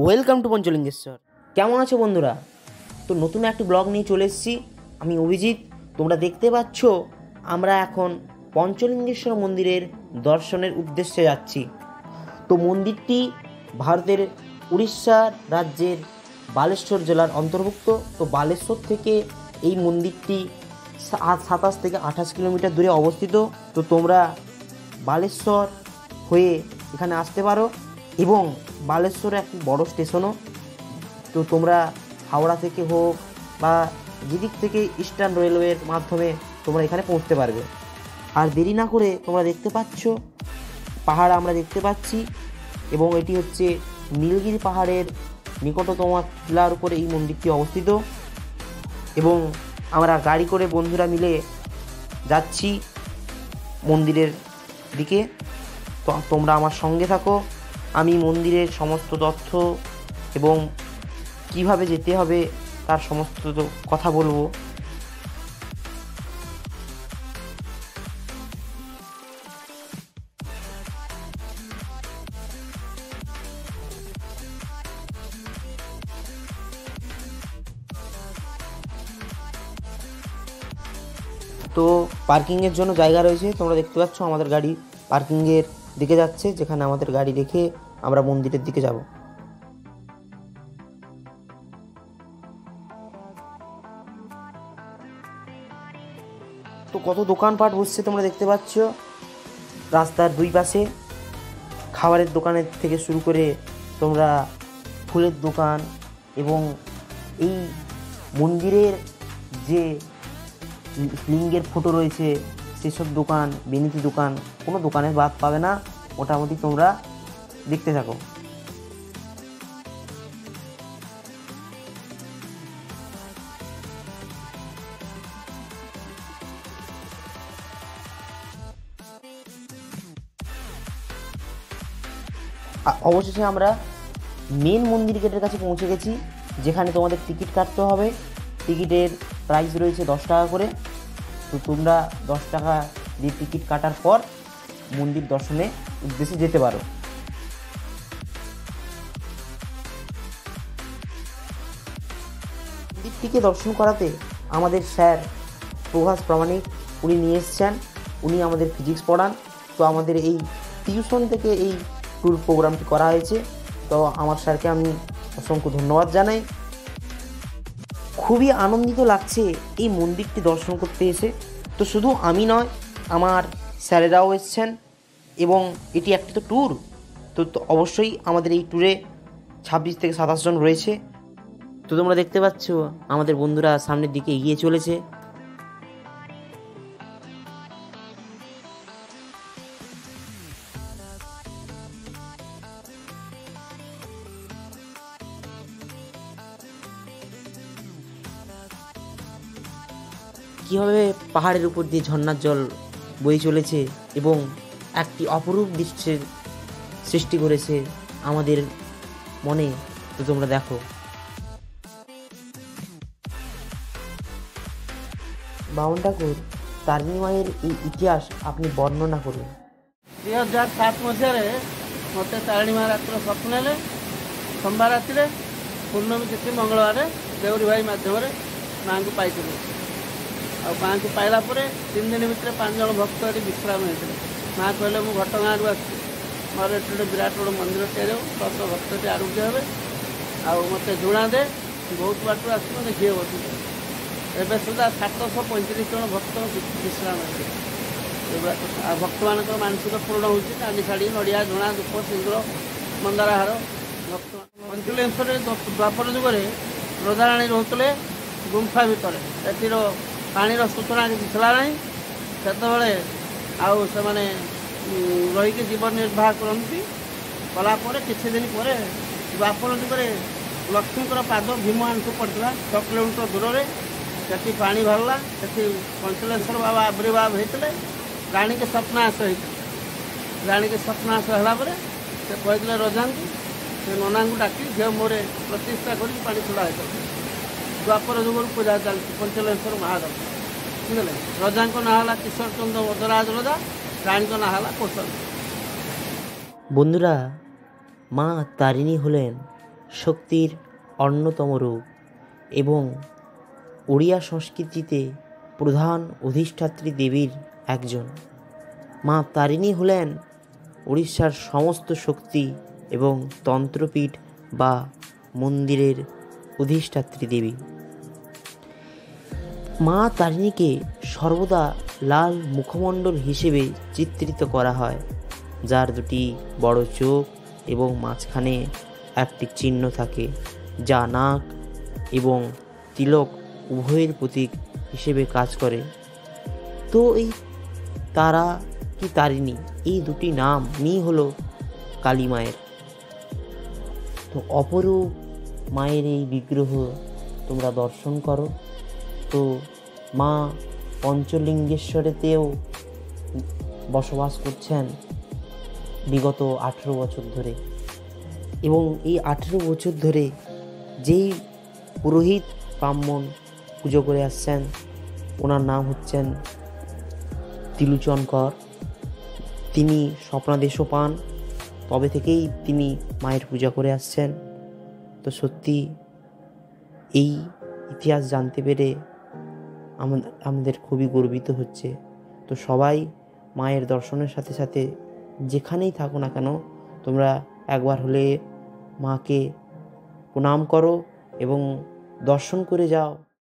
Welcome to Panchalingeshwar. কেমন আছো বন্ধুরা? তো নতুন একটি ব্লগ নিয়ে চলে এসেছি। আমি অভিজিৎ। তোমরা দেখতে পাচ্ছ আমরা এখন পঞ্চলিঙ্গেশ্বর মন্দিরের দর্শনের উদ্দেশ্যে যাচ্ছি। তো মন্দিরটি ভারতের উড়িষ্যা রাজ্যের বালেশ্বর জেলার অন্তর্ভুক্ত। তো বালেশ্বর থেকে এই মন্দিরটি 27 থেকে 28 কিলোমিটার দূরে অবস্থিত। তো তোমরা বালেশ্বর হয়ে এখানে আসতে পারো এবং বালেশ্বরে একটি বড় স্টেশনও। তো তোমরা হাওড়া থেকে হোক বা যেদিক থেকে ইস্টার্ন রেলওয়ের মাধ্যমে তোমরা এখানে পৌঁছতে পারবে। আর দেরি না করে তোমরা দেখতে পাচ্ছ পাহাড় আমরা দেখতে পাচ্ছি এবং এটি হচ্ছে নীলগিরি পাহাড়ের নিকটতম টিলার উপরে এই মন্দিরটি অবস্থিত। এবং আমরা গাড়ি করে বন্ধুরা মিলে যাচ্ছি মন্দিরের দিকে। তো তোমরা আমার সঙ্গে থাকো। আমি মন্দিরের সমস্ত তথ্য এবং কিভাবে যেতে হবে তার সমস্ত কথা বলবো। তো পার্কিংয়ের জন্য জায়গা রয়েছে। তোমরা দেখতে পাচ্ছ আমাদের গাড়ি পার্কিংয়ের দিকে যাচ্ছে, যেখানে আমাদের গাড়ি রেখে আমরা মন্দিরের দিকে যাব। তো কত দোকানপাট বসছে তোমরা দেখতে পাচ্ছ রাস্তার দুই পাশে। খাবারের দোকানের থেকে শুরু করে তোমরা ফুলের দোকান এবং এই মন্দিরের যে লিঙ্গের ফটো রয়েছে সেসব দোকান, বেনিতি দোকান, কোনো দোকানে বাদ পাবে না। মোটামুটি তোমরা দেখতে থাকো। অবশেষে আমরা মেন মন্দির গেটের কাছে পৌঁছে গেছি, যেখানে তোমাদের টিকিট কাটতে হবে। টিকিটের প্রাইস রয়েছে 10 টাকা করে। তো তোমরা 10 টাকা দিয়ে টিকিট কাটার পর মন্দির দর্শনে উদ্দেশ্যে যেতে পারো। মন্দিরটিকে দর্শন করাতে আমাদের স্যার প্রভাস প্রামাণিক উনি নিয়ে এসছেন। উনি আমাদের ফিজিক্স পড়ান। তো আমাদের এই টিউশন থেকে এই ট্যুর প্রোগ্রামটি করা হয়েছে। তো আমার স্যারকে আমি অসংখ্য ধন্যবাদ জানাই। খুবই আনন্দিত লাগছে এই মন্দিরটি দর্শন করতে এসে। তো শুধু আমি নয়, আমার স্যারেরাও এসছেন এবং এটি একটি তো ট্যুর। তো অবশ্যই আমাদের এই ট্যুরে 26 থেকে 27 জন রয়েছে। তো তোমরা দেখতে পাচ্ছ আমাদের বন্ধুরা সামনের দিকে এগিয়ে চলেছে। কীভাবে পাহাড়ের উপর দিয়ে ঝর্ণার জল বয়ে চলেছে এবং একটি অপরূপ দৃশ্যের সৃষ্টি করেছে আমাদের মনে। তো তোমরা দেখো। বামন ঠাকুর, তারিণী মায়ের এই ইতিহাস আপনি বর্ণনা করুন। 2007 ମସିହାରେ ମୋତେ ତାରିଣୀ ମା ରାତିର ସ୍ୱପ୍ନ ନେଲେ। ସୋମବାର ରାତିରେ ପୂର୍ଣ୍ଣମୀ ତିଥି ମଙ୍ଗଳବାର ଦେଉରୀ ଭାଇ ମାଧ୍ୟମରେ ମାଆଙ୍କୁ ପାଇଥିଲେ। ଆଉ ମାଆଙ୍କୁ ପାଇଲା ପରେ 3 ଦିନ ଭିତରେ 5 ଜଣ ଭକ୍ତ ଏଠି ବିଶ୍ରାମ ହେଇଥିଲେ। ମାଆ କହିଲେ ମୁଁ ଘଟଗାଁରୁ ଆସିଛି, ମୋର ଏଠି ଗୋଟେ ବିରାଟ ବଡ଼ ମନ୍ଦିର ତିଆରି ହେବ, 10 ଭକ୍ତ ଏଠି ଆରୋଗ୍ୟ ହେବେ, ଆଉ ମୋତେ ଝୁଣା ଦେ, ବହୁତ ବାଟରୁ ଆସିବ ଦେଖିବେ ବସିବେ। ଏବେ ସୁଦ୍ଧା 735 ଜଣ ଭକ୍ତ ବିଶ୍ରାମ ହେଇଥିଲେ। ଆଉ ଭକ୍ତମାନଙ୍କର ମାନସିକ ପୂରଣ ହେଉଛି। କାଲି ଶାଢ଼ୀ, ନଡ଼ିଆ, ଝୁଣା, ଧୂପ, ସିନ୍ଦୁର, ମନ୍ଦାର ହାର। ଭକ୍ତ ପଞ୍ଚଲିଙ୍ଗେଶ୍ୱରରେ ଦ୍ୱାପର ଯୁଗରେ ରଜାରାଣୀ ରହୁଥିଲେ ଗୁମ୍ଫା ଭିତରେ। ଏଠିର ପାଣିର ସୂଚନା କିଛି ଥିଲା ନାହିଁ। ସେତେବେଳେ ଆଉ ସେମାନେ ରହିକି ଜୀବନ ନିର୍ବାହ କରନ୍ତି। କଲା ପରେ କିଛି ଦିନ ପରେ ଦ୍ୱାପର ଯୁଗରେ ଲକ୍ଷ୍ମୀଙ୍କର ପାଦ ଭୀମ ଆଣ୍ଠୁ ପଡ଼ିଥିଲା 6 କିଲୋମିଟର ଦୂରରେ। ସେଠି ପାଣି ବାହାରିଲା। ସେଠି ପଞ୍ଚଲିଙ୍ଗେଶ୍ୱର ବାବା ଆବିର୍ଭାବ ହେଇଥିଲେ। ରାଣୀକି ସ୍ୱପ୍ନାଶ ହେଇଥିଲା। ରାଣୀକି ସ୍ୱପ୍ନାଶ ହେଲା ପରେ ସେ କହିଥିଲେ ରଜାଙ୍କୁ, ସେ ନନାଙ୍କୁ ଡାକି ଝିଅ ମୋରେ ପ୍ରତିଷ୍ଠା କରିକି ପାଣି ଛଡ଼ା ହେଇଥିଲା। ଦ୍ୱାପର ଯୁଗରୁ ପୂଜା ଚାଲିଛି ପଞ୍ଚଲିଙ୍ଗେଶ୍ୱର ମହାଦେବ। ବୁଝିଲେ? ରଜାଙ୍କ ନାଁ ହେଲା କିଶୋର ଚନ୍ଦ୍ର ମଦରାଜ ରଜା, রানীর নাম হলো কৌশল। বন্ধুরা, মা তারিণী হলেন শক্তির অন্যতম রূপ এবং ওড়িয়া সংস্কৃতিতে প্রধান অধিষ্ঠাত্রী দেবীর একজন। মা তারিণী হলেন উড়িষ্যার সমস্ত শক্তি এবং তন্ত্রপীঠ বা মন্দিরের অধিষ্ঠাত্রী দেবী। মা তারিণীকে সর্বদা লাল মুখমণ্ডল হিসেবে চিত্রিত করা হয়, যার দুটি বড় চোখ এবং মাঝখানে একটি চিহ্ন থাকে, যা নাক এবং তিলক উভয়ের প্রতীক হিসেবে কাজ করে। তো এই তারা কি তারিণী, এই দুটি নামই হলো কালী মায়ের। তো অপরূপ মায়ের এই বিগ্রহ তোমরা দর্শন করো। তো মা পঞ্চলিঙ্গেশ্বরেতেও বসবাস করছেন বিগত 18 বছর ধরে, এবং এই 18 বছর ধরে যেই পুরোহিত ব্রাহ্মণ পুজো করে আসছেন, ওনার নাম হচ্ছেন তিলুচন কর। তিনি স্বপ্নাদেশও পান, তবে থেকেই তিনি মায়ের পূজা করে আসছেন। তো সত্যি এই ইতিহাস জানতে পেরে আমাদের খুবই গর্বিত হচ্ছে। তো সবাই মায়ের দর্শনের সাথে সাথে যেখানেই থাকো না কেন, তোমরা একবার হলে মাকে প্রণাম করো এবং দর্শন করে যাও।